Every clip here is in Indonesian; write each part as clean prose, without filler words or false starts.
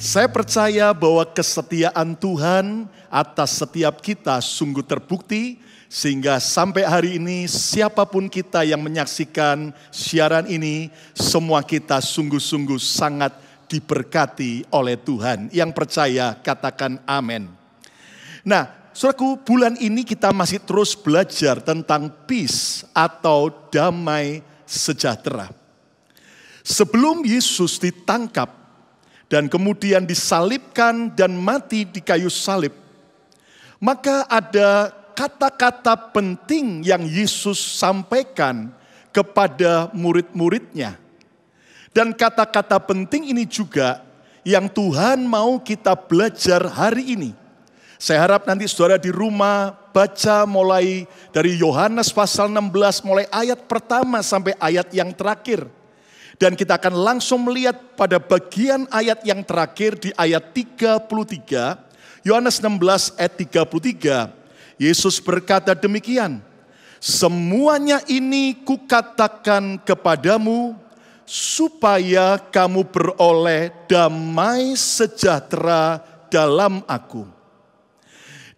Saya percaya bahwa kesetiaan Tuhan atas setiap kita sungguh terbukti, sehingga sampai hari ini siapapun kita yang menyaksikan siaran ini, semua kita sungguh-sungguh sangat diberkati oleh Tuhan. Yang percaya katakan amin. Nah, saudaraku, bulan ini kita masih terus belajar tentang peace atau damai sejahtera. Sebelum Yesus ditangkap dan kemudian disalibkan dan mati di kayu salib, maka ada kata-kata penting yang Yesus sampaikan kepada murid-muridnya. Dan kata-kata penting ini juga yang Tuhan mau kita belajar hari ini. Saya harap nanti saudara di rumah baca mulai dari Yohanes pasal 16, mulai ayat pertama sampai ayat yang terakhir. Dan kita akan langsung melihat pada bagian ayat yang terakhir di ayat 33, Yohanes 16 ayat 33, Yesus berkata demikian, "Semuanya ini kukatakan kepadamu, supaya kamu beroleh damai sejahtera dalam aku.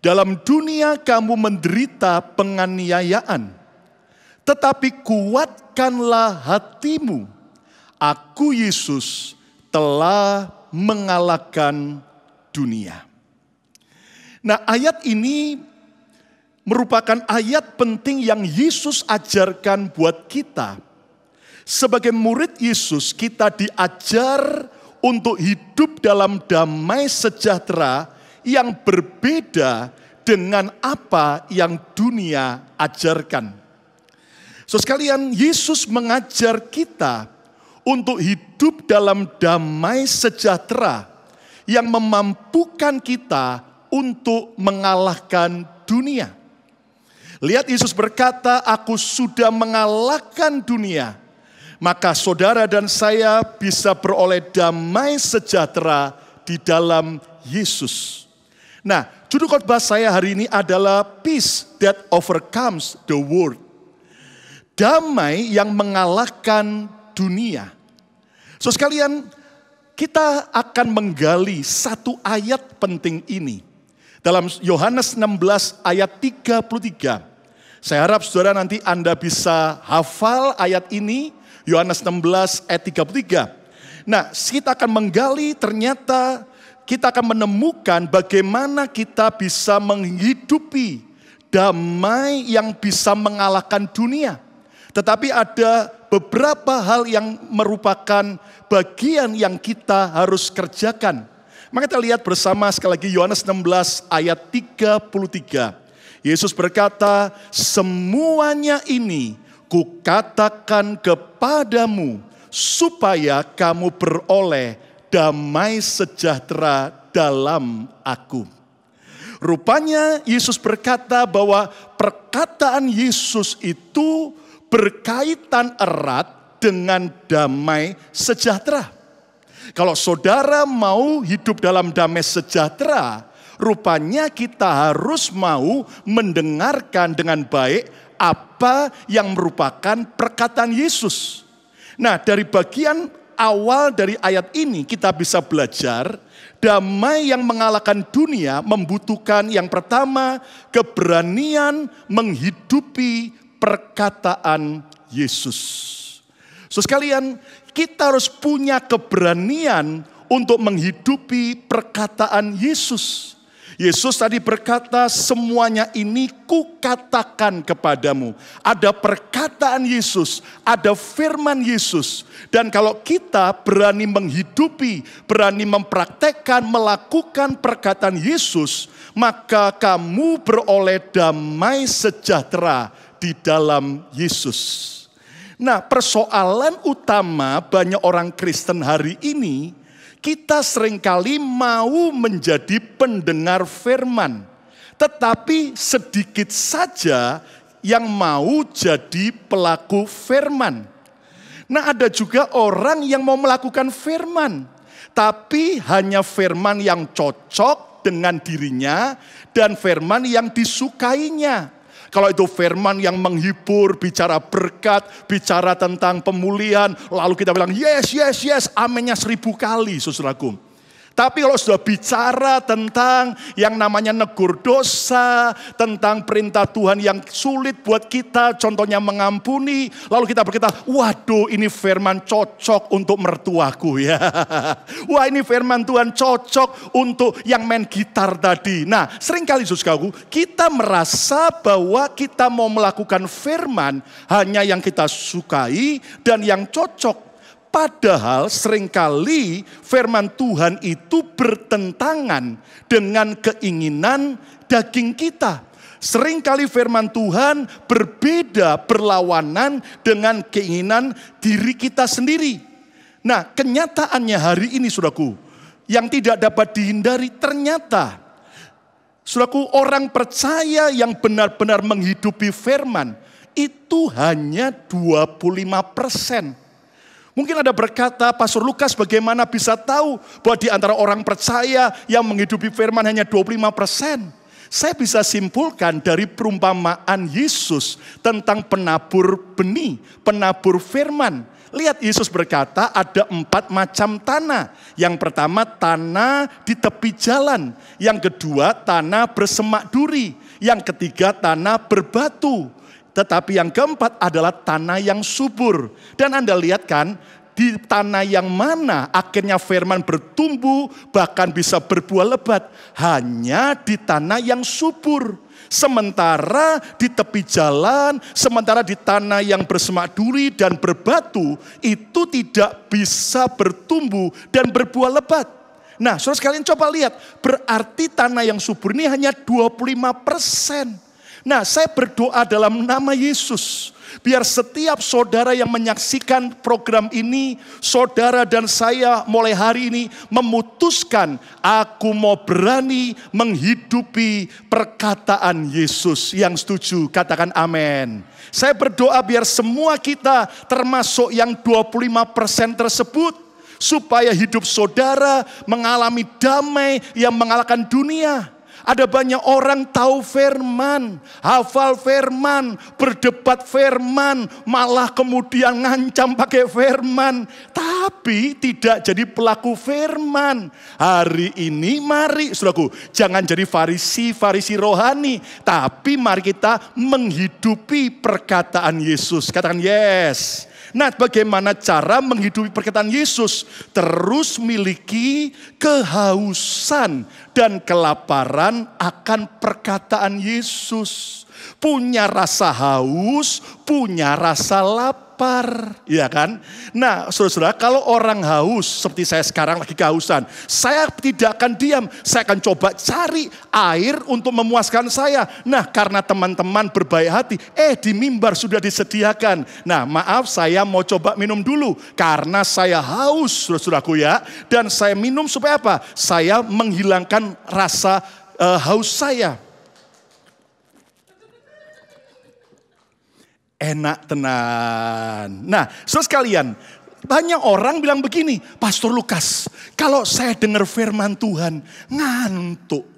Dalam dunia kamu menderita penganiayaan, tetapi kuatkanlah hatimu. Aku Yesus telah mengalahkan dunia." Nah, ayat ini merupakan ayat penting yang Yesus ajarkan buat kita. Sebagai murid Yesus, kita diajar untuk hidup dalam damai sejahtera yang berbeda dengan apa yang dunia ajarkan. So sekalian, Yesus mengajar kita untuk hidup dalam damai sejahtera yang memampukan kita untuk mengalahkan dunia. Lihat, Yesus berkata, "Aku sudah mengalahkan dunia, maka saudara dan saya bisa beroleh damai sejahtera di dalam Yesus." Nah, judul khotbah saya hari ini adalah Peace that overcomes the world. Damai yang mengalahkan dunia. So sekalian, kita akan menggali satu ayat penting ini. Dalam Yohanes 16 ayat 33. Saya harap saudara nanti Anda bisa hafal ayat ini, Yohanes 16 ayat 33. Nah, kita akan menggali, ternyata kita akan menemukan bagaimana kita bisa menghidupi damai yang bisa mengalahkan dunia. Tetapi ada beberapa hal yang merupakan bagian yang kita harus kerjakan. Maka kita lihat bersama sekali lagi Yohanes 16 ayat 33. Yesus berkata, "Semuanya ini kukatakan kepadamu supaya kamu beroleh damai sejahtera dalam aku." Rupanya Yesus berkata bahwa perkataan Yesus itu berkaitan erat dengan damai sejahtera. Kalau saudara mau hidup dalam damai sejahtera, rupanya kita harus mau mendengarkan dengan baik apa yang merupakan perkataan Yesus. Nah, dari bagian awal dari ayat ini kita bisa belajar damai yang mengalahkan dunia membutuhkan yang pertama, keberanian menghidupi perkataan Yesus. So sekalian, kita harus punya keberanian untuk menghidupi perkataan Yesus. Yesus tadi berkata, "Semuanya ini kukatakan kepadamu." Ada perkataan Yesus, ada firman Yesus. Dan kalau kita berani menghidupi, berani mempraktekkan, melakukan perkataan Yesus, maka kamu beroleh damai sejahtera di dalam Yesus. Nah, persoalan utama banyak orang Kristen hari ini, kita seringkali mau menjadi pendengar firman, tetapi sedikit saja yang mau jadi pelaku firman. Nah, ada juga orang yang mau melakukan firman, tapi hanya firman yang cocok dengan dirinya dan firman yang disukainya. Kalau itu firman yang menghibur, bicara berkat, bicara tentang pemulihan, lalu kita bilang yes, yes, yes, amennya 1000 kali, saudaraku. Tapi kalau sudah bicara tentang yang namanya negur dosa, tentang perintah Tuhan yang sulit buat kita, contohnya mengampuni, lalu kita berkata, waduh ini firman cocok untuk mertuaku ya. Wah ini firman Tuhan cocok untuk yang main gitar tadi. Nah seringkali saudaraku, kita merasa bahwa kita mau melakukan firman hanya yang kita sukai dan yang cocok. Padahal seringkali firman Tuhan itu bertentangan dengan keinginan daging kita. Seringkali firman Tuhan berbeda, berlawanan dengan keinginan diri kita sendiri. Nah kenyataannya hari ini saudaraku, yang tidak dapat dihindari ternyata, saudaraku, orang percaya yang benar-benar menghidupi firman itu hanya 25%. Mungkin ada berkata, Pastor Lukas bagaimana bisa tahu bahwa di antara orang percaya yang menghidupi firman hanya 25%? Saya bisa simpulkan dari perumpamaan Yesus tentang penabur benih, penabur firman. Lihat Yesus berkata ada 4 macam tanah. Yang pertama tanah di tepi jalan. Yang kedua tanah bersemak duri. Yang ketiga tanah berbatu. Tetapi yang keempat adalah tanah yang subur. Dan Anda lihat kan, di tanah yang mana akhirnya firman bertumbuh, bahkan bisa berbuah lebat. Hanya di tanah yang subur. Sementara di tepi jalan, sementara di tanah yang bersemak duri dan berbatu, itu tidak bisa bertumbuh dan berbuah lebat. Nah, saudara sekalian coba lihat, berarti tanah yang subur ini hanya 25%. Nah, saya berdoa dalam nama Yesus, biar setiap saudara yang menyaksikan program ini, saudara dan saya mulai hari ini memutuskan, aku mau berani menghidupi perkataan Yesus. Yang setuju, katakan amin. Saya berdoa biar semua kita termasuk yang 25% tersebut, supaya hidup saudara mengalami damai yang mengalahkan dunia. Ada banyak orang tahu firman, hafal firman, berdebat firman, malah kemudian ngancam pakai firman, tapi tidak jadi pelaku firman. Hari ini mari saudaraku, jangan jadi farisi rohani, tapi mari kita menghidupi perkataan Yesus. Katakan yes. Nah, bagaimana cara menghidupi perkataan Yesus? Terus miliki kehausan dan kelaparan akan perkataan Yesus. Punya rasa haus, punya rasa lapar, ya kan? Nah, saudara-saudara, kalau orang haus seperti saya sekarang lagi kehausan, saya tidak akan diam, saya akan coba cari air untuk memuaskan saya. Nah, karena teman-teman berbaik hati, di mimbar sudah disediakan. Nah, maaf saya mau coba minum dulu karena saya haus, saudara-saudaraku ya. Dan saya minum supaya apa? Saya menghilangkan rasa haus saya. Enak tenan. Nah, saudara sekalian, banyak orang bilang begini, Pastor Lukas, kalau saya dengar firman Tuhan, ngantuk.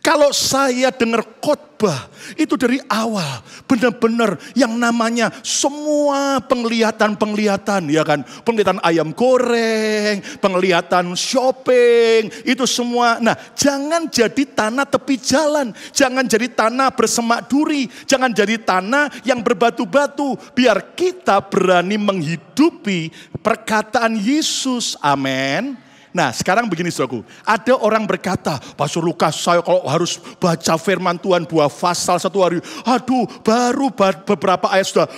Kalau saya dengar khotbah, itu dari awal, benar-benar yang namanya semua penglihatan, ya kan. Penglihatan ayam goreng, penglihatan shopping, itu semua. Nah, jangan jadi tanah tepi jalan, jangan jadi tanah bersemak duri, jangan jadi tanah yang berbatu-batu. Biar kita berani menghidupi perkataan Yesus, amin. Nah sekarang begini saudaraku, ada orang berkata, Pastor Lukas saya kalau harus baca firman Tuhan 2 pasal 1 hari, aduh baru beberapa ayat sudah.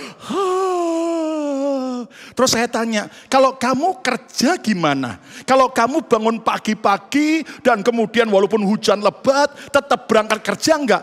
Terus saya tanya, kalau kamu kerja gimana? Kalau kamu bangun pagi-pagi dan kemudian walaupun hujan lebat, tetap berangkat kerja enggak?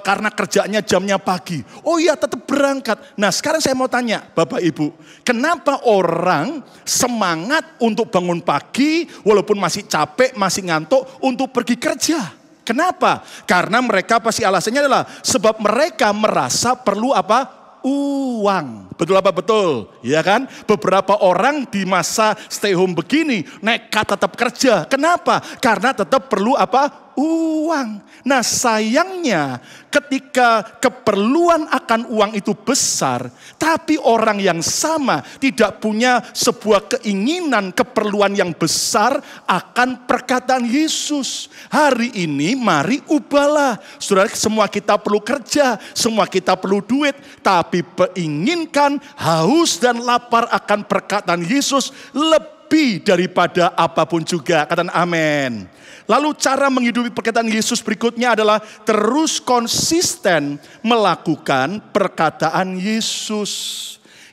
Karena kerjanya jamnya pagi. Oh iya tetap berangkat. Nah sekarang saya mau tanya Bapak Ibu, kenapa orang semangat untuk bangun pagi walaupun masih capek, masih ngantuk untuk pergi kerja? Kenapa? Karena mereka pasti alasannya adalah sebab mereka merasa perlu apa? Uang. Betul apa betul? Ya kan? Beberapa orang di masa stay home begini nekat tetap kerja. Kenapa? Karena tetap perlu apa? Uang. Nah sayangnya ketika keperluan akan uang itu besar, tapi orang yang sama tidak punya sebuah keinginan keperluan yang besar akan perkataan Yesus. Hari ini mari ubahlah. Saudara, semua kita perlu kerja, semua kita perlu duit, tapi inginkan haus dan lapar akan perkataan Yesus lebih daripada apapun juga. Katakan amin. Lalu cara menghidupi perkataan Yesus berikutnya adalah terus konsisten melakukan perkataan Yesus.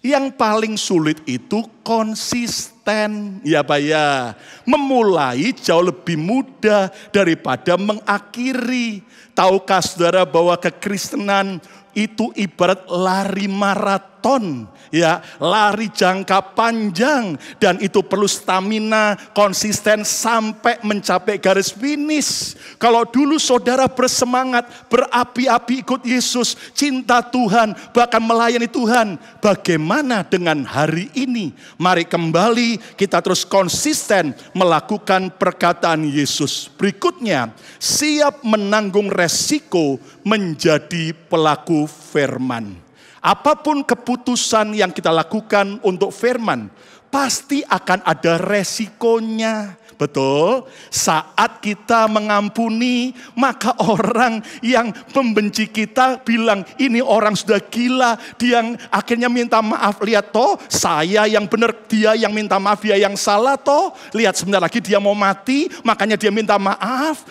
Yang paling sulit itu konsisten. Ya Pak ya. Memulai jauh lebih mudah daripada mengakhiri. Tahukah saudara bahwa kekristenan itu ibarat lari maraton, ya, lari jangka panjang, dan itu perlu stamina, konsisten sampai mencapai garis finish. Kalau dulu saudara bersemangat, berapi-api ikut Yesus, cinta Tuhan, bahkan melayani Tuhan, bagaimana dengan hari ini? Mari kembali kita terus konsisten melakukan perkataan Yesus. Berikutnya, siap menanggung resiko menjadi pelaku firman. Apapun keputusan yang kita lakukan untuk firman, pasti akan ada resikonya. Betul, saat kita mengampuni, maka orang yang membenci kita bilang, ini orang sudah gila, dia yang akhirnya minta maaf. Lihat toh, saya yang benar, dia yang minta maaf, dia yang salah toh. Lihat sebentar lagi dia mau mati, makanya dia minta maaf.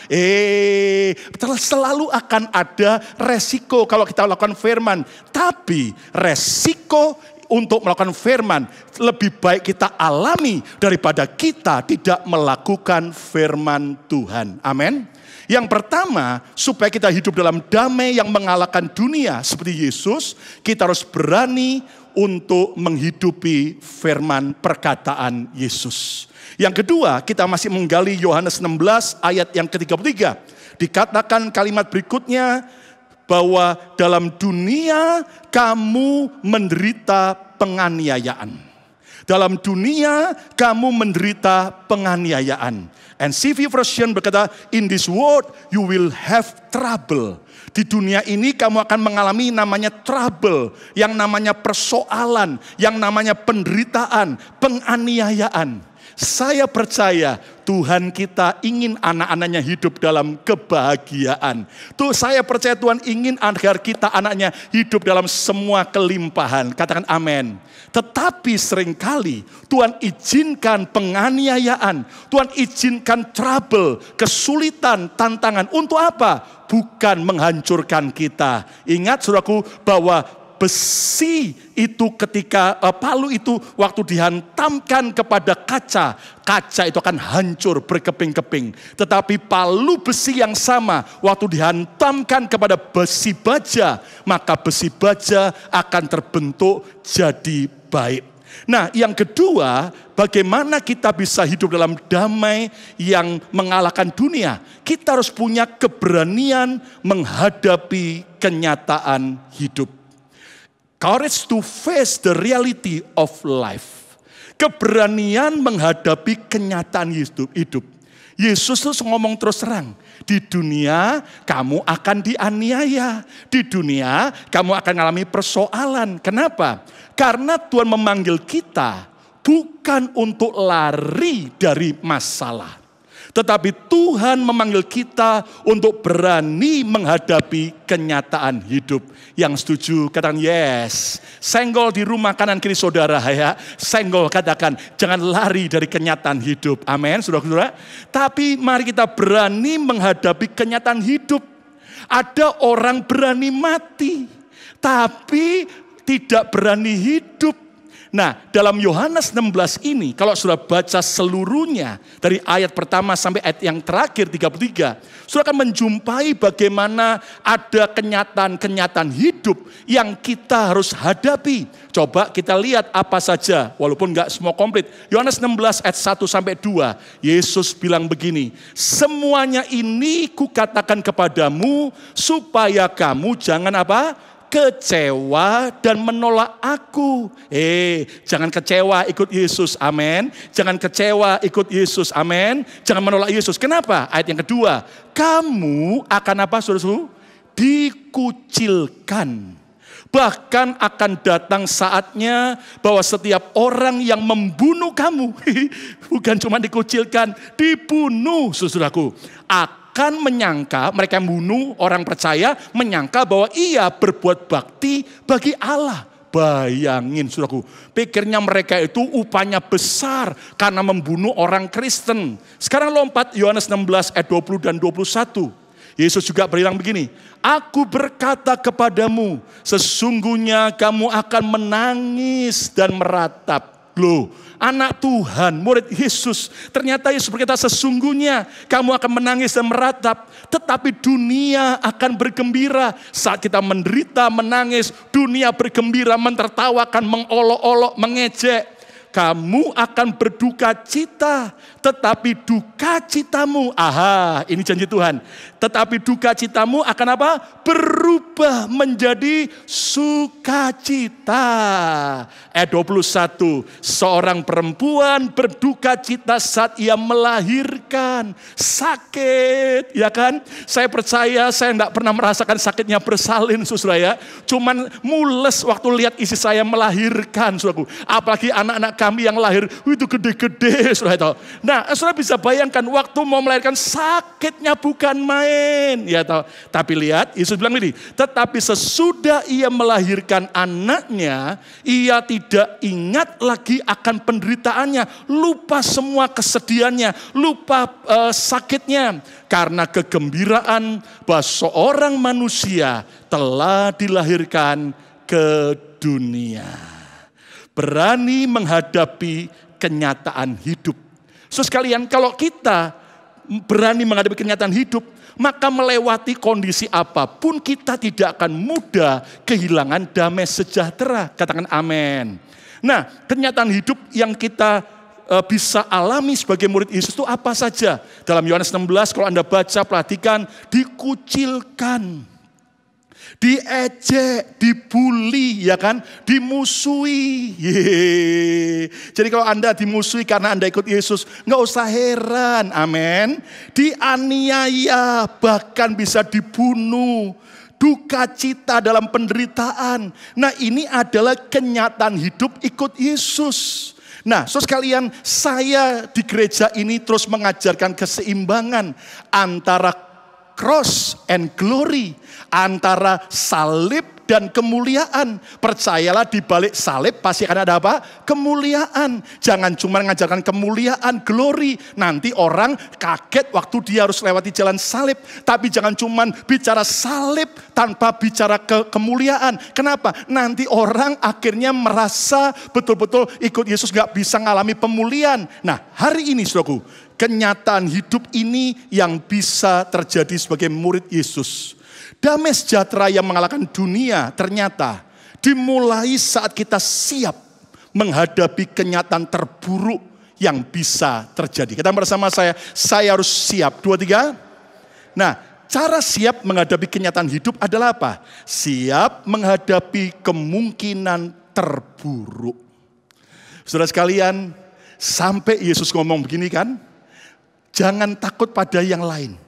Selalu akan ada resiko kalau kita lakukan firman. Tapi resiko untuk melakukan firman lebih baik kita alami daripada kita tidak melakukan firman Tuhan. Amin. Yang pertama, supaya kita hidup dalam damai yang mengalahkan dunia seperti Yesus, kita harus berani untuk menghidupi firman perkataan Yesus. Yang kedua, kita masih menggali Yohanes 16 ayat yang ke-33. Dikatakan kalimat berikutnya, bahwa dalam dunia kamu menderita penganiayaan. Dalam dunia kamu menderita penganiayaan. NCV version berkata, in this world you will have trouble. Di dunia ini kamu akan mengalami namanya trouble, yang namanya persoalan, yang namanya penderitaan, penganiayaan. Saya percaya Tuhan kita ingin anak-anaknya hidup dalam kebahagiaan. Saya percaya Tuhan ingin agar kita anaknya hidup dalam semua kelimpahan. Katakan amin. Tetapi seringkali Tuhan izinkan penganiayaan, Tuhan izinkan trouble, kesulitan, tantangan. Untuk apa? Bukan menghancurkan kita. Ingat saudaraku bahwa besi itu ketika palu itu waktu dihantamkan kepada kaca, kaca itu akan hancur berkeping-keping. Tetapi palu besi yang sama waktu dihantamkan kepada besi baja, maka besi baja akan terbentuk jadi baik. Nah, yang kedua, bagaimana kita bisa hidup dalam damai yang mengalahkan dunia? Kita harus punya keberanian menghadapi kenyataan hidup. Courage to face the reality of life. Keberanian menghadapi kenyataan hidup. Yesus tuh ngomong terus terang. Di dunia kamu akan dianiaya. Di dunia kamu akan mengalami persoalan. Kenapa? Karena Tuhan memanggil kita bukan untuk lari dari masalah. Tetapi Tuhan memanggil kita untuk berani menghadapi kenyataan hidup. Yang setuju katakan yes. Senggol di rumah kanan kiri saudara ya. Senggol katakan jangan lari dari kenyataan hidup. Amin saudara-saudara. Tapi mari kita berani menghadapi kenyataan hidup. Ada orang berani mati. Tapi tidak berani hidup. Nah, dalam Yohanes 16 ini, kalau sudah baca seluruhnya, dari ayat pertama sampai ayat yang terakhir 33, sudah akan menjumpai bagaimana ada kenyataan-kenyataan hidup yang kita harus hadapi. Coba kita lihat apa saja, walaupun enggak semua komplit. Yohanes 16 ayat 1 sampai 2, Yesus bilang begini, semuanya ini kukatakan kepadamu, supaya kamu jangan apa? Kecewa dan menolak aku. Jangan kecewa ikut Yesus, amin. Jangan kecewa ikut Yesus, amin. Jangan menolak Yesus. Kenapa? Ayat yang kedua, kamu akan apa, saudara-saudara? Dikucilkan. Bahkan akan datang saatnya bahwa setiap orang yang membunuh kamu, bukan cuma dikucilkan, dibunuh, saudaraku, akan menyangka, mereka yang bunuh orang percaya, menyangka bahwa ia berbuat bakti bagi Allah. Bayangin, saudaraku, pikirnya mereka itu upahnya besar karena membunuh orang Kristen. Sekarang lompat Yohanes 16 ayat 20 dan 21. Yesus juga bilang begini, aku berkata kepadamu, sesungguhnya kamu akan menangis dan meratap. Loh, anak Tuhan, murid Yesus. Ternyata Yesus berkata, sesungguhnya kamu akan menangis dan meratap. Tetapi dunia akan bergembira. Saat kita menderita, menangis, dunia bergembira, mentertawakan, mengolok-olok, mengejek. Kamu akan berduka cita, tetapi duka citamu, ini janji Tuhan. Tetapi duka citamu akan apa? Berubah menjadi sukacita. Ayat 21, seorang perempuan berduka cita saat ia melahirkan. Sakit, ya kan? Saya percaya saya enggak pernah merasakan sakitnya bersalin, saudara ya. Cuman mules waktu lihat isi saya melahirkan, saudaraku. Apalagi anak-anak kami yang lahir, itu gede-gede, saudara. Nah, saudara bisa bayangkan waktu mau melahirkan sakitnya bukan main, ya tahu. Tapi lihat, Yesus bilang ini, tetapi sesudah ia melahirkan anaknya, ia tidak ingat lagi akan penderitaannya, lupa semua kesedihannya, lupa sakitnya, karena kegembiraan bahwa seorang manusia telah dilahirkan ke dunia. Berani menghadapi kenyataan hidup. Sekalian, kalau kita berani menghadapi kenyataan hidup, maka melewati kondisi apapun kita tidak akan mudah kehilangan damai sejahtera. Katakan amin. Nah, kenyataan hidup yang kita bisa alami sebagai murid Yesus itu apa saja? Dalam Yohanes 16 kalau Anda baca, perhatikan, dikucilkan, diejek, dibully, ya kan, dimusuhi. Jadi kalau Anda dimusuhi karena Anda ikut Yesus, nggak usah heran, amin. Dianiaya, bahkan bisa dibunuh, duka cita dalam penderitaan. Nah, ini adalah kenyataan hidup ikut Yesus. Nah, sekalian, saya di gereja ini terus mengajarkan keseimbangan antara cross and glory, antara salib dan kemuliaan. Percayalah, di balik salib pasti akan ada apa? Kemuliaan. Jangan cuma mengajarkan kemuliaan, glory. Nanti orang kaget waktu dia harus lewati jalan salib. Tapi jangan cuma bicara salib tanpa bicara kemuliaan. Kenapa? Nanti orang akhirnya merasa betul-betul ikut Yesus gak bisa ngalami pemulihan. Nah, hari ini saudaraku, kenyataan hidup ini yang bisa terjadi sebagai murid Yesus. Damai sejahtera yang mengalahkan dunia ternyata dimulai saat kita siap menghadapi kenyataan terburuk yang bisa terjadi. Kita bersama saya harus siap. 2, 3. Nah, cara siap menghadapi kenyataan hidup adalah apa? Siap menghadapi kemungkinan terburuk. Saudara sekalian, sampai Yesus ngomong begini kan, jangan takut pada yang lain,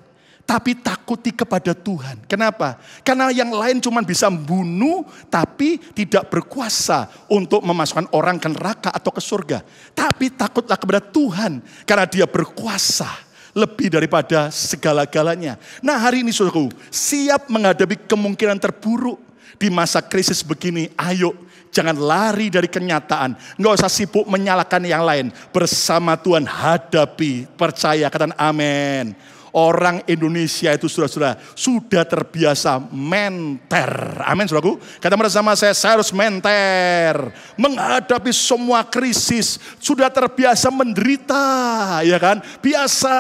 tapi takuti kepada Tuhan. Kenapa? Karena yang lain cuma bisa membunuh, tapi tidak berkuasa untuk memasukkan orang ke neraka atau ke surga. Tapi takutlah kepada Tuhan, karena Dia berkuasa lebih daripada segala-galanya. Nah, hari ini saudaraku, siap menghadapi kemungkinan terburuk di masa krisis begini. Ayo, jangan lari dari kenyataan. Nggak usah sibuk menyalahkan yang lain. Bersama Tuhan hadapi, percaya, katakan amin. Orang Indonesia itu saudara-saudara sudah terbiasa menter. Amin saudaraku. Kata bersama saya harus menter. Menghadapi semua krisis. Sudah terbiasa menderita, ya kan. Biasa,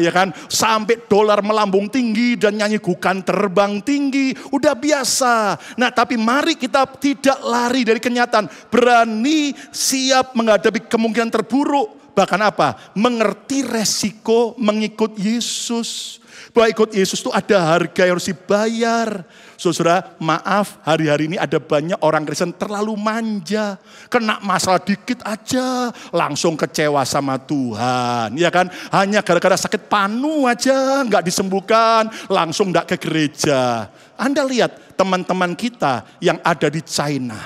ya kan. Sampai dolar melambung tinggi dan nyanyi gukan terbang tinggi. Udah biasa. Nah, tapi mari kita tidak lari dari kenyataan. Berani siap menghadapi kemungkinan terburuk. Bahkan apa? Mengerti resiko mengikut Yesus. Bahwa ikut Yesus itu ada harga yang harus dibayar. Saudara, maaf, hari-hari ini ada banyak orang Kristen terlalu manja. Kena masalah dikit aja, langsung kecewa sama Tuhan. Ya kan, hanya gara-gara sakit panu aja, nggak disembuhkan, langsung nggak ke gereja. Anda lihat teman-teman kita yang ada di China.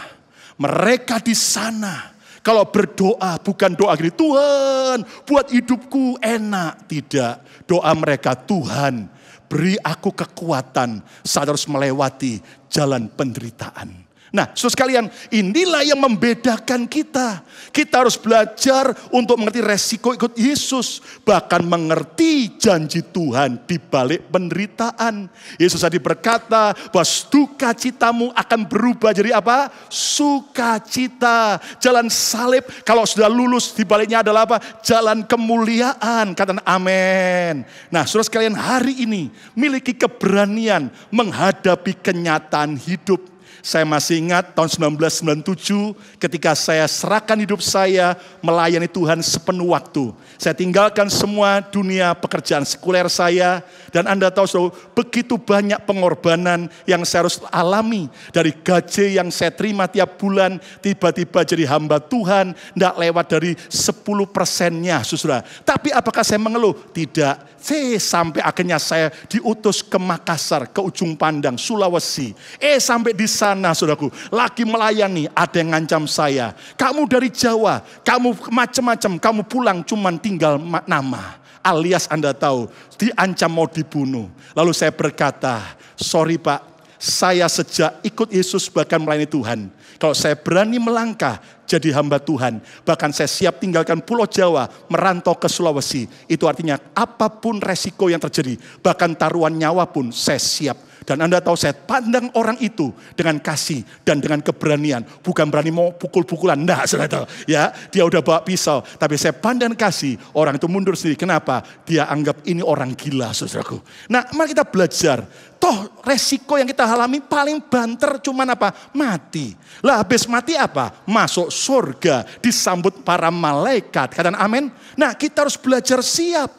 Mereka di sana, kalau berdoa bukan doa gini, Tuhan buat hidupku enak. Tidak. Doa mereka, Tuhan beri aku kekuatan saat harus melewati jalan penderitaan. Nah, saudara sekalian, inilah yang membedakan kita. Kita harus belajar untuk mengerti resiko ikut Yesus. Bahkan mengerti janji Tuhan di balik penderitaan. Yesus tadi berkata bahwa sukacitamu akan berubah jadi apa? Sukacita. Jalan salib, kalau sudah lulus di baliknya adalah apa? Jalan kemuliaan. Katakan amin. Nah, saudara sekalian, hari ini miliki keberanian menghadapi kenyataan hidup. Saya masih ingat tahun 1997 ketika saya serahkan hidup saya melayani Tuhan sepenuh waktu. Saya tinggalkan semua dunia pekerjaan sekuler saya. Dan Anda tahu saudara, begitu banyak pengorbanan yang saya harus alami. Dari gaji yang saya terima tiap bulan, tiba-tiba jadi hamba Tuhan, tidak lewat dari 10%-nya saudara. Tapi apakah saya mengeluh? Tidak. Sampai akhirnya saya diutus ke Makassar, ke ujung pandang, Sulawesi. Sampai di sana saudaraku, lagi melayani, ada yang ngancam saya. Kamu dari Jawa, kamu macam-macam, kamu pulang cuman tinggal nama. Alias Anda tahu, diancam mau dibunuh. Lalu saya berkata, sorry Pak, saya sejak ikut Yesus bahkan melayani Tuhan. Kalau saya berani melangkah jadi hamba Tuhan, bahkan saya siap tinggalkan Pulau Jawa, merantau ke Sulawesi. Itu artinya apapun resiko yang terjadi, bahkan taruhan nyawa pun saya siap. Dan Anda tahu saya pandang orang itu dengan kasih dan dengan keberanian. Bukan berani mau pukul-pukulan, enggak saudara. Ya, dia udah bawa pisau. Tapi saya pandang kasih, orang itu mundur sendiri. Kenapa? Dia anggap ini orang gila saudaraku. Nah, mari kita belajar. Toh resiko yang kita alami paling banter cuman apa? Mati. Lah habis mati apa? Masuk surga, disambut para malaikat. Katakan amin. Nah, kita harus belajar siap.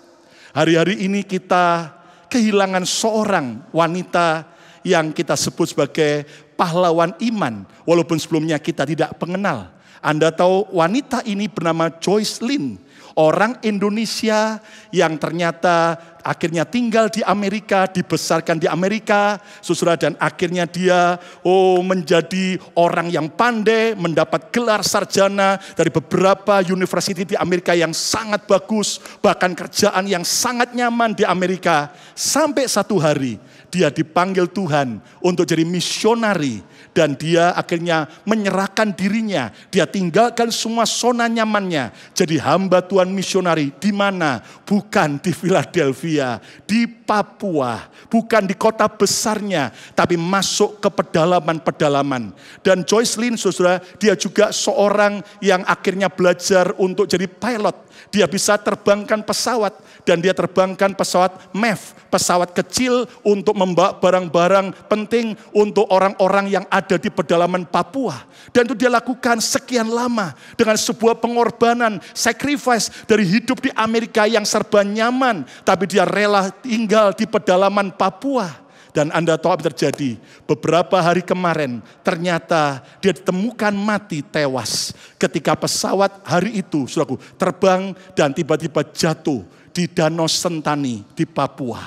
Hari-hari ini kita kehilangan seorang wanita yang kita sebut sebagai pahlawan iman. Walaupun sebelumnya kita tidak mengenal. Anda tahu wanita ini bernama Joyce Lin. Orang Indonesia yang ternyata akhirnya tinggal di Amerika, dibesarkan di Amerika, saudara, dan akhirnya dia menjadi orang yang pandai, mendapat gelar sarjana dari beberapa university di Amerika yang sangat bagus, bahkan kerjaan yang sangat nyaman di Amerika. Sampai satu hari dia dipanggil Tuhan untuk jadi misionari. Dan dia akhirnya menyerahkan dirinya. Dia tinggalkan semua zona nyamannya. Jadi hamba Tuhan misionari. Di mana? Bukan di Philadelphia. Di Papua. Bukan di kota besarnya. Tapi masuk ke pedalaman-pedalaman. Dan Joyce Lin, saudara, dia juga seorang yang akhirnya belajar untuk jadi pilot. Dia bisa terbangkan pesawat. Dan dia terbangkan pesawat MEF, pesawat kecil untuk membawa barang-barang penting untuk orang-orang yang ada di pedalaman Papua. Dan itu dia lakukan sekian lama dengan sebuah pengorbanan, sacrifice dari hidup di Amerika yang serba nyaman. Tapi dia rela tinggal di pedalaman Papua. Dan Anda tahu apa terjadi? Beberapa hari kemarin ternyata dia ditemukan mati tewas. Ketika pesawat hari itu, saudaraku, terbang dan tiba-tiba jatuh di Danau Sentani di Papua.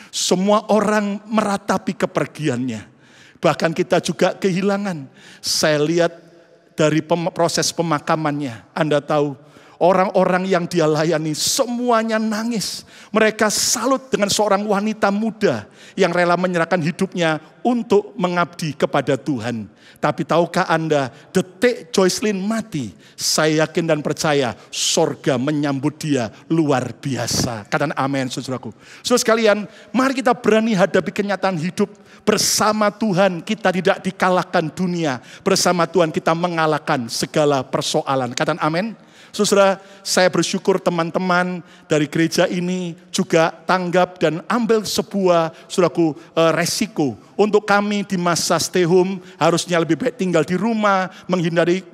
Semua orang meratapi kepergiannya. Bahkan kita juga kehilangan. Saya lihat dari proses pemakamannya. Anda tahu, orang-orang yang dia layani semuanya nangis. Mereka salut dengan seorang wanita muda yang rela menyerahkan hidupnya untuk mengabdi kepada Tuhan. Tapi tahukah Anda, detik Joyce Lin mati, saya yakin dan percaya sorga menyambut dia luar biasa. Katakan amin, saudaraku. Saudara sekalian, mari kita berani hadapi kenyataan hidup. Bersama Tuhan kita tidak dikalahkan dunia. Bersama Tuhan kita mengalahkan segala persoalan. Katakan amin. Saudara, saya bersyukur teman-teman dari gereja ini juga tanggap dan ambil sebuah saudaraku resiko. Untuk kami di masa stay home harusnya lebih baik tinggal di rumah, menghindari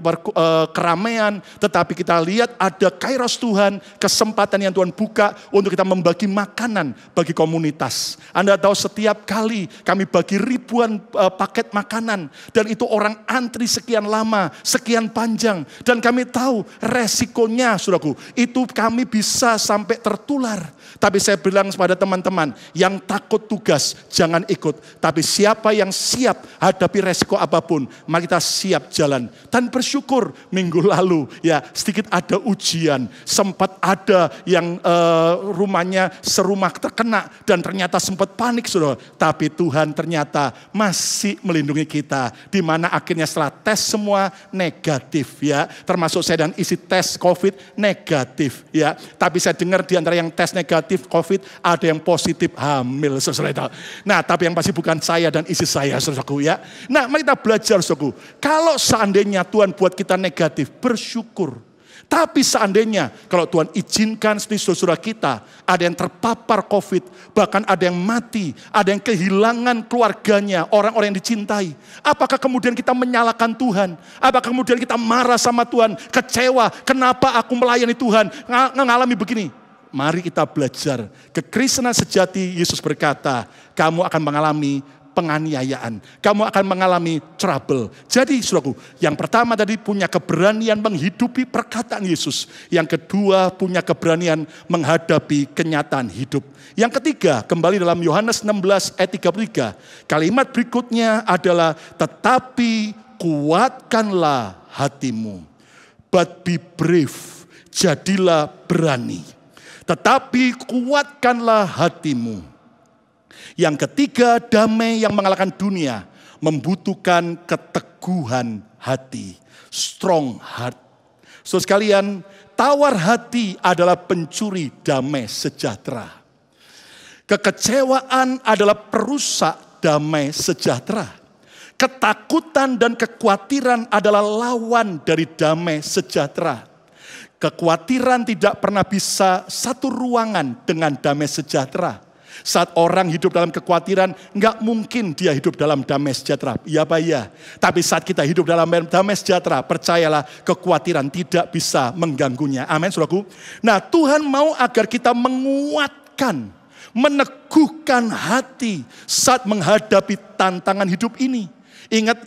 keramaian. Tetapi kita lihat ada kairos Tuhan, kesempatan yang Tuhan buka untuk kita membagi makanan bagi komunitas. Anda tahu setiap kali kami bagi ribuan paket makanan. Dan itu orang antri sekian lama, sekian panjang. Dan kami tahu resikonya saudaraku, itu kami bisa sampai tertular. Tapi saya bilang kepada teman-teman, yang takut tugas jangan ikut. Tapi siapa yang siap hadapi resiko apapun, mari kita siap jalan. Dan bersyukur minggu lalu ya sedikit ada ujian. Sempat ada yang rumahnya serumah terkena dan ternyata sempat panik saudara. Tapi Tuhan ternyata masih melindungi kita. Di mana akhirnya setelah tes semua negatif ya. Termasuk saya dan isi tes COVID negatif ya. Tapi saya dengar di antara yang tes negatif COVID ada yang positif hamil saudara. Nah tapi yang pasti bukan saya dan isi saya saudaraku ya. Nah mari kita belajar saudaraku. Kalau seandainya Tuhan buat kita negatif, bersyukur. Tapi seandainya kalau Tuhan izinkan saudara kita ada yang terpapar COVID, bahkan ada yang mati, ada yang kehilangan keluarganya, orang-orang yang dicintai. Apakah kemudian kita menyalahkan Tuhan? Apakah kemudian kita marah sama Tuhan, kecewa, kenapa aku melayani Tuhan, mengalami begini? Mari kita belajar. Kekristenan sejati, Yesus berkata, kamu akan mengalami penganiayaan. Kamu akan mengalami trouble. Jadi saudaraku, yang pertama tadi punya keberanian menghidupi perkataan Yesus. Yang kedua punya keberanian menghadapi kenyataan hidup. Yang ketiga, kembali dalam Yohanes 16 ayat 33. Kalimat berikutnya adalah, tetapi kuatkanlah hatimu. But be brave. Jadilah berani. Tetapi kuatkanlah hatimu. Yang ketiga, damai yang mengalahkan dunia membutuhkan keteguhan hati. Strong heart. Saudara sekalian, tawar hati adalah pencuri damai sejahtera. Kekecewaan adalah perusak damai sejahtera. Ketakutan dan kekhawatiran adalah lawan dari damai sejahtera. Kekhawatiran tidak pernah bisa satu ruangan dengan damai sejahtera. Saat orang hidup dalam kekhawatiran, nggak mungkin dia hidup dalam damai sejahtera. Ya Pak ya. Tapi saat kita hidup dalam damai sejahtera, percayalah kekhawatiran tidak bisa mengganggunya. Amin, saudaraku. Nah, Tuhan mau agar kita menguatkan, meneguhkan hati saat menghadapi tantangan hidup ini. Ingat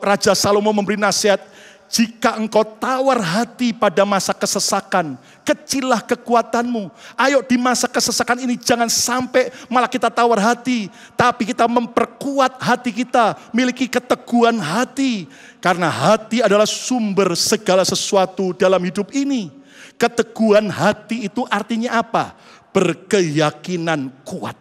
Raja Salomo memberi nasihat, jika engkau tawar hati pada masa kesesakan, kecillah kekuatanmu. Ayo di masa kesesakan ini jangan sampai malah kita tawar hati. Tapi kita memperkuat hati kita, miliki keteguhan hati. Karena hati adalah sumber segala sesuatu dalam hidup ini. Keteguhan hati itu artinya apa? Berkeyakinan kuat.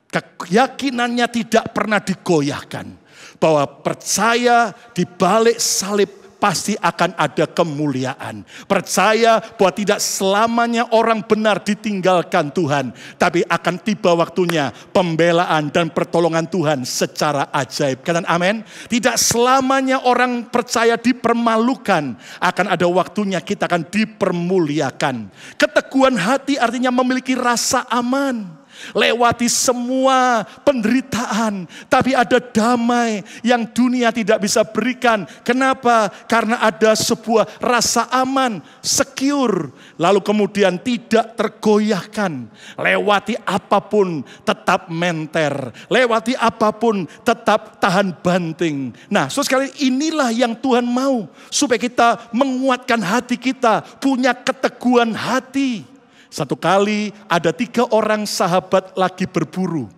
Keyakinannya tidak pernah digoyahkan. Bahwa percaya di balik salib pasti akan ada kemuliaan. Percaya bahwa tidak selamanya orang benar ditinggalkan Tuhan. Tapi akan tiba waktunya pembelaan dan pertolongan Tuhan secara ajaib. Katakan amin. Tidak selamanya orang percaya dipermalukan. Akan ada waktunya kita akan dipermuliakan. Keteguhan hati artinya memiliki rasa aman. Lewati semua penderitaan, tapi ada damai yang dunia tidak bisa berikan. Kenapa? Karena ada sebuah rasa aman, secure, lalu kemudian tidak tergoyahkan. Lewati apapun tetap menter, lewati apapun tetap tahan banting. Nah, saudara sekalian, inilah yang Tuhan mau supaya kita menguatkan hati kita, punya keteguhan hati. Satu kali ada 3 orang sahabat lagi berburu.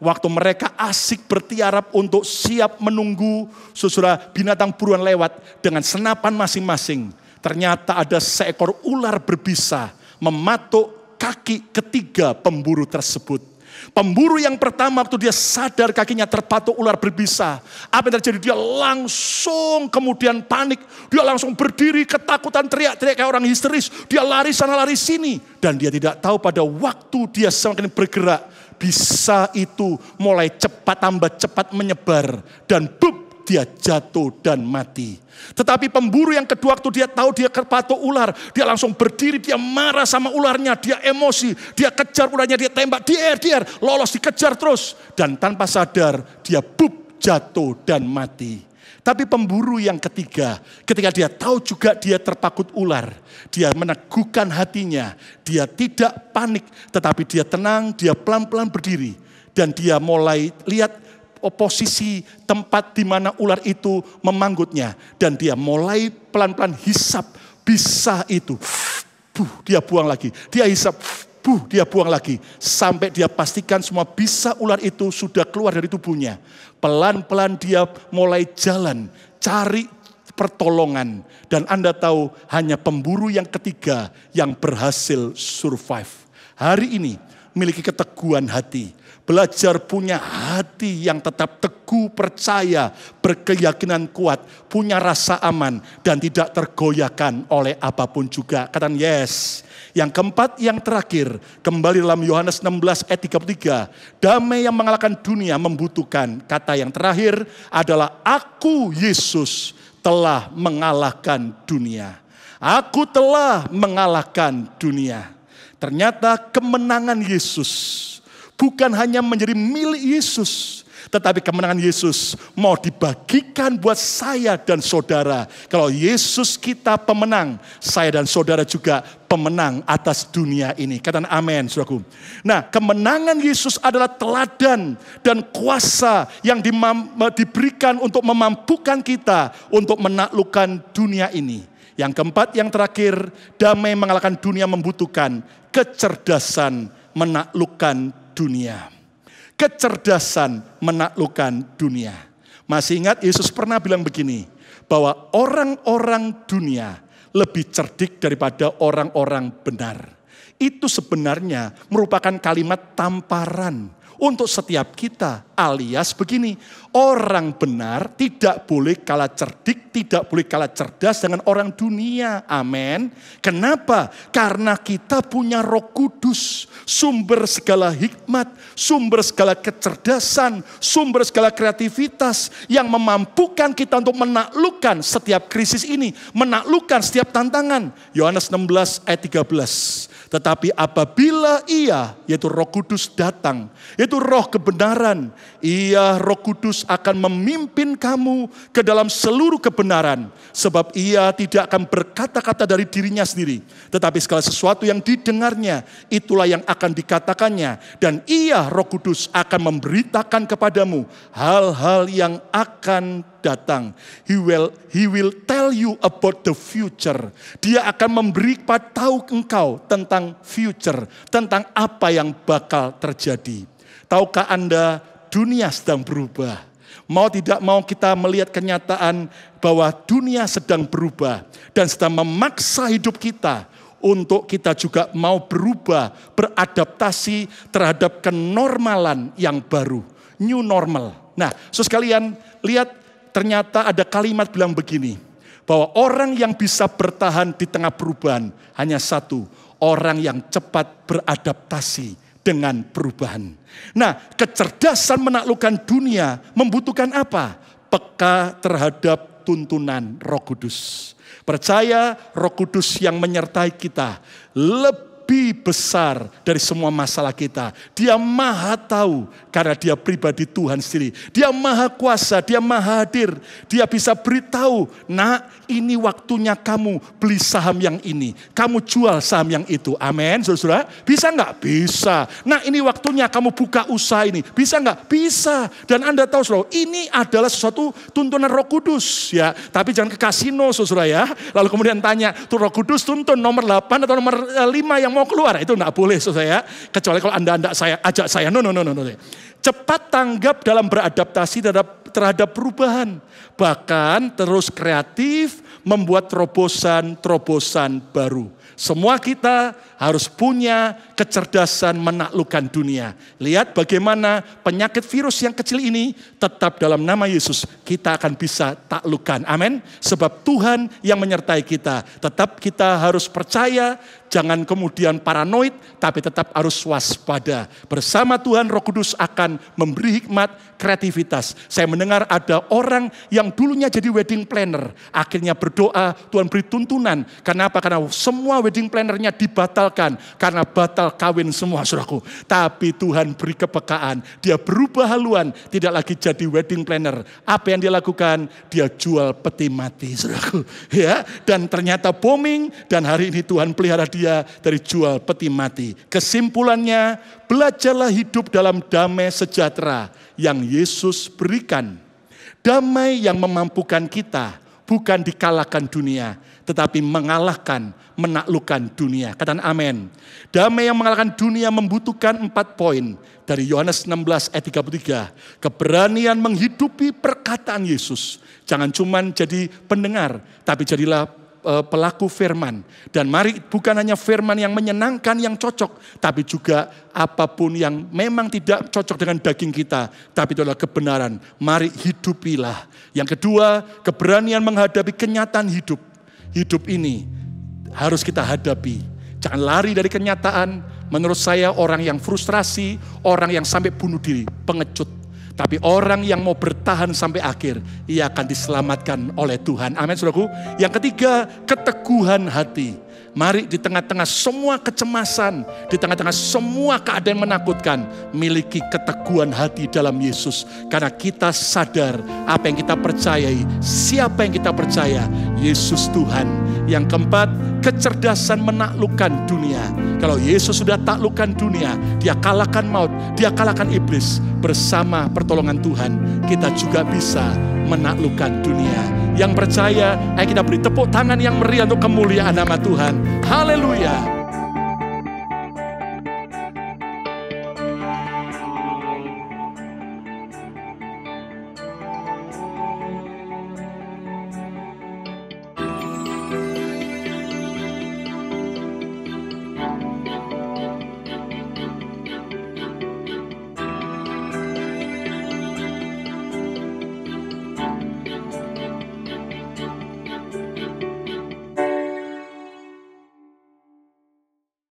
Waktu mereka asik bertiarap untuk siap menunggu saudara binatang buruan lewat dengan senapan masing-masing. Ternyata ada seekor ular berbisa mematuk kaki ketiga pemburu tersebut. Pemburu yang pertama waktu dia sadar kakinya terpatuk ular berbisa. Apa yang terjadi? Dia langsung kemudian panik. Dia langsung berdiri ketakutan, teriak-teriak kayak orang histeris. Dia lari sana lari sini. Dan dia tidak tahu pada waktu dia semakin bergerak. Bisa itu mulai cepat tambah cepat menyebar. Dan dia jatuh dan mati. Tetapi pemburu yang kedua, waktu dia tahu dia kepatuk ular, dia langsung berdiri, dia marah sama ularnya, dia emosi, dia kejar ularnya, dia tembak, dier, lolos, dikejar terus. Dan tanpa sadar, dia jatuh dan mati. Tapi pemburu yang ketiga, ketika dia tahu juga dia terpakut ular, dia meneguhkan hatinya, dia tidak panik, tetapi dia tenang, dia pelan-pelan berdiri. Dan dia mulai lihat posisi tempat di mana ular itu memanggutnya. Dan dia mulai pelan-pelan hisap bisa itu. Dia buang lagi. Dia hisap, dia buang lagi. Sampai dia pastikan semua bisa ular itu sudah keluar dari tubuhnya. Pelan-pelan dia mulai jalan, cari pertolongan. Dan Anda tahu hanya pemburu yang ketiga yang berhasil survive. Hari ini miliki keteguhan hati. Belajar punya hati yang tetap teguh, percaya, berkeyakinan kuat, punya rasa aman, dan tidak tergoyahkan oleh apapun juga. Katakan yes. Yang keempat, yang terakhir, kembali dalam Yohanes 16 ayat 33. Damai yang mengalahkan dunia membutuhkan. Kata yang terakhir adalah aku Yesus telah mengalahkan dunia. Aku telah mengalahkan dunia. Ternyata kemenangan Yesus bukan hanya menjadi milik Yesus, tetapi kemenangan Yesus mau dibagikan buat saya dan saudara. Kalau Yesus kita pemenang, saya dan saudara juga pemenang atas dunia ini. Katakan amin, saudaraku. Nah, kemenangan Yesus adalah teladan dan kuasa yang diberikan untuk memampukan kita untuk menaklukkan dunia ini. Yang keempat, yang terakhir, damai mengalahkan dunia membutuhkan kecerdasan menaklukkan dunia. Kecerdasan menaklukkan dunia. Masih ingat Yesus pernah bilang begini, bahwa orang-orang dunia lebih cerdik daripada orang-orang benar. Itu sebenarnya merupakan kalimat tamparan untuk setiap kita, alias begini, orang benar tidak boleh kalah cerdik, tidak boleh kalah cerdas dengan orang dunia. Amin. Kenapa? Karena kita punya Roh Kudus, sumber segala hikmat, sumber segala kecerdasan, sumber segala kreativitas yang memampukan kita untuk menaklukkan setiap krisis ini, menaklukkan setiap tantangan. Yohanes 16 ayat 13. Tetapi apabila ia, yaitu Roh Kudus datang, yaitu roh kebenaran, ia Roh Kudus akan memimpin kamu ke dalam seluruh kebenaran. Sebab ia tidak akan berkata-kata dari dirinya sendiri, tetapi segala sesuatu yang didengarnya, itulah yang akan dikatakannya. Dan ia, Roh Kudus, akan memberitakan kepadamu hal-hal yang akan datang. He will tell you about the future. Dia akan memberi tahu engkau tentang future, tentang apa yang bakal terjadi. Tahukah Anda, dunia sedang berubah. Mau tidak mau kita melihat kenyataan bahwa dunia sedang berubah dan sedang memaksa hidup kita untuk kita juga mau berubah, beradaptasi terhadap kenormalan yang baru, new normal. Nah, saudara sekalian, lihat ternyata ada kalimat bilang begini, bahwa orang yang bisa bertahan di tengah perubahan hanya satu, orang yang cepat beradaptasi dengan perubahan. Nah, kecerdasan menaklukkan dunia membutuhkan apa? Peka terhadap tuntunan Roh Kudus. Percaya Roh Kudus yang menyertai kita lebih besar dari semua masalah kita. Dia maha tahu karena dia pribadi Tuhan sendiri. Dia maha kuasa, dia maha hadir. Dia bisa beritahu, nak, ini waktunya kamu beli saham yang ini. Kamu jual saham yang itu. Amin, saudara. Bisa enggak? Bisa. Nah, ini waktunya kamu buka usaha ini. Bisa enggak? Bisa. Dan Anda tahu, saudara, ini adalah sesuatu tuntunan Roh Kudus. Ya, tapi jangan ke kasino, saudara ya. Lalu kemudian tanya, tuh Roh Kudus tuntun nomor 8 atau nomor 5 yang mau keluar. Itu enggak boleh, saudara ya. Kecuali kalau Anda ajak saya. No. Cepat tanggap dalam beradaptasi terhadap perubahan. Bahkan terus kreatif membuat terobosan baru. Semua kita harus punya kecerdasan menaklukkan dunia. Lihat bagaimana penyakit virus yang kecil ini tetap dalam nama Yesus kita akan bisa taklukkan. Amin. Sebab Tuhan yang menyertai kita. Tetap kita harus percaya, jangan kemudian paranoid, tapi tetap harus waspada. Bersama Tuhan Roh Kudus akan memberi hikmat, kreativitas. Saya mendengar mendengar ada orang yang dulunya jadi wedding planner. Akhirnya berdoa, Tuhan beri tuntunan. Kenapa? Karena semua wedding plannernya dibatalkan. Karena batal kawin semua, saudaraku. Tapi Tuhan beri kepekaan. Dia berubah haluan, tidak lagi jadi wedding planner. Apa yang dia lakukan? Dia jual peti mati, saudaraku. Ya, dan ternyata booming, dan hari ini Tuhan pelihara dia dari jual peti mati. Kesimpulannya, belajarlah hidup dalam damai sejahtera yang Yesus berikan. Damai yang memampukan kita bukan dikalahkan dunia, tetapi mengalahkan, menaklukkan dunia. Katakan amin. Damai yang mengalahkan dunia membutuhkan 4 poin. Dari Yohanes 16 ayat 33. Keberanian menghidupi perkataan Yesus. Jangan cuma jadi pendengar, tapi jadilah pelaku firman. Dan mari bukan hanya firman yang menyenangkan, yang cocok, tapi juga apapun yang memang tidak cocok dengan daging kita, tapi itu adalah kebenaran. Mari hidupilah. Yang kedua, keberanian menghadapi kenyataan hidup. Hidup ini harus kita hadapi. Jangan lari dari kenyataan. Menurut saya orang yang frustrasi, orang yang sampai bunuh diri, pengecut. Tapi orang yang mau bertahan sampai akhir, ia akan diselamatkan oleh Tuhan. Amin, saudaraku. Yang ketiga, keteguhan hati. Mari di tengah-tengah semua kecemasan, di tengah-tengah semua keadaan menakutkan, miliki keteguhan hati dalam Yesus. Karena kita sadar apa yang kita percayai, siapa yang kita percaya, Yesus Tuhan. Yang keempat, kecerdasan menaklukkan dunia. Kalau Yesus sudah taklukkan dunia, dia kalahkan maut, dia kalahkan iblis. Bersama pertolongan Tuhan, kita juga bisa menaklukkan dunia. Yang percaya, ayo kita beri tepuk tangan yang meriah untuk kemuliaan nama Tuhan. Haleluya.